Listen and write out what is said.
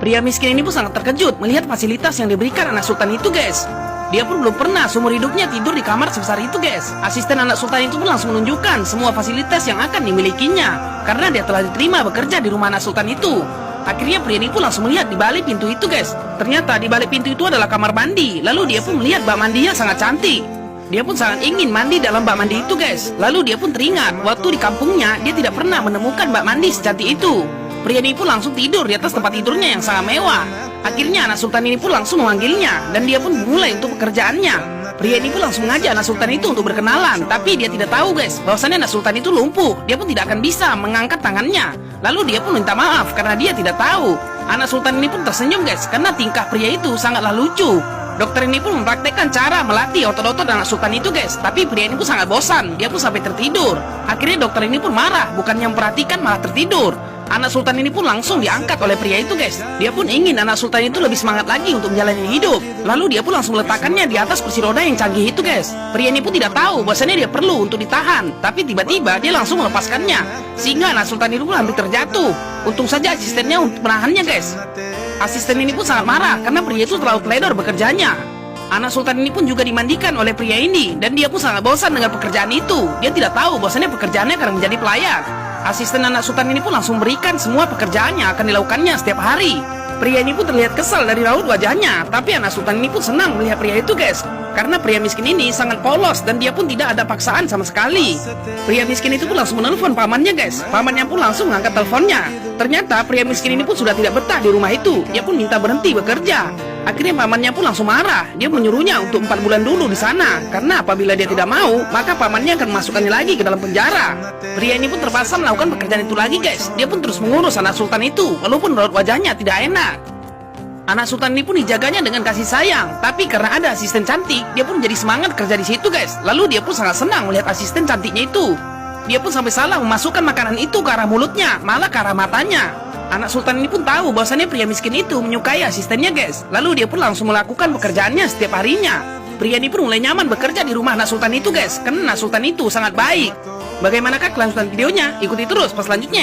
Pria miskin ini pun sangat terkejut melihat fasilitas yang diberikan anak sultan itu, guys. Dia pun belum pernah seumur hidupnya tidur di kamar sebesar itu, guys. Asisten anak sultan itu pun langsung menunjukkan semua fasilitas yang akan dimilikinya karena dia telah diterima bekerja di rumah anak sultan itu. Akhirnya pria ini pun langsung melihat di balik pintu itu, guys. Ternyata di balik pintu itu adalah kamar mandi. Lalu dia pun melihat bak mandinya sangat cantik. Dia pun sangat ingin mandi dalam bak mandi itu, guys. Lalu dia pun teringat waktu di kampungnya dia tidak pernah menemukan bak mandi secantik itu. Pria ini pun langsung tidur di atas tempat tidurnya yang sangat mewah. Akhirnya anak sultan ini pun langsung memanggilnya dan dia pun mulai untuk pekerjaannya. Pria ini pun langsung mengajak anak sultan itu untuk berkenalan, tapi dia tidak tahu, guys, bahwasannya anak sultan itu lumpuh. Dia pun tidak akan bisa mengangkat tangannya. Lalu dia pun minta maaf karena dia tidak tahu. Anak sultan ini pun tersenyum, guys, karena tingkah pria itu sangatlah lucu. Dokter ini pun mempraktekkan cara melatih otot-otot anak sultan itu, guys. Tapi pria ini pun sangat bosan. Dia pun sampai tertidur. Akhirnya dokter ini pun marah, bukannya memperhatikan malah tertidur. Anak sultan ini pun langsung diangkat oleh pria itu, guys. Dia pun ingin anak sultan itu lebih semangat lagi untuk menjalani hidup. Lalu dia pun langsung meletakkannya di atas kursi roda yang canggih itu, guys. Pria ini pun tidak tahu bahwasanya dia perlu untuk ditahan. Tapi tiba-tiba dia langsung melepaskannya, sehingga anak sultan itu pun hampir terjatuh. Untung saja asistennya untuk menahannya, guys. Asisten ini pun sangat marah karena pria itu terlalu teledor bekerjanya. Anak sultan ini pun juga dimandikan oleh pria ini, dan dia pun sangat bosan dengan pekerjaan itu. Dia tidak tahu bahwasanya pekerjaannya akan menjadi pelayan. Asisten anak sultan ini pun langsung berikan semua pekerjaan yang akan dilakukannya setiap hari. Pria ini pun terlihat kesal dari raut wajahnya, tapi anak sultan ini pun senang melihat pria itu, guys. Karena pria miskin ini sangat polos dan dia pun tidak ada paksaan sama sekali. Pria miskin itu pun langsung menelpon pamannya, guys. Pamannya pun langsung mengangkat teleponnya. Ternyata pria miskin ini pun sudah tidak betah di rumah itu. Dia pun minta berhenti bekerja. Akhirnya pamannya pun langsung marah. Dia menyuruhnya untuk 4 bulan dulu di sana. Karena apabila dia tidak mau, maka pamannya akan memasukkannya lagi ke dalam penjara. Pria ini pun terpaksa melakukan pekerjaan itu lagi, guys. Dia pun terus mengurus anak sultan itu, walaupun raut wajahnya tidak enak. Anak sultan ini pun dijaganya dengan kasih sayang. Tapi karena ada asisten cantik, dia pun jadi semangat kerja di situ, guys. Lalu dia pun sangat senang melihat asisten cantiknya itu. Dia pun sampai salah memasukkan makanan itu ke arah mulutnya, malah ke arah matanya. Anak sultan ini pun tahu bahwasannya pria miskin itu menyukai asistennya, guys. Lalu dia pun langsung melakukan pekerjaannya setiap harinya. Pria ini pun mulai nyaman bekerja di rumah anak sultan itu, guys, karena anak sultan itu sangat baik. Bagaimanakah kelanjutan videonya? Ikuti terus pas selanjutnya.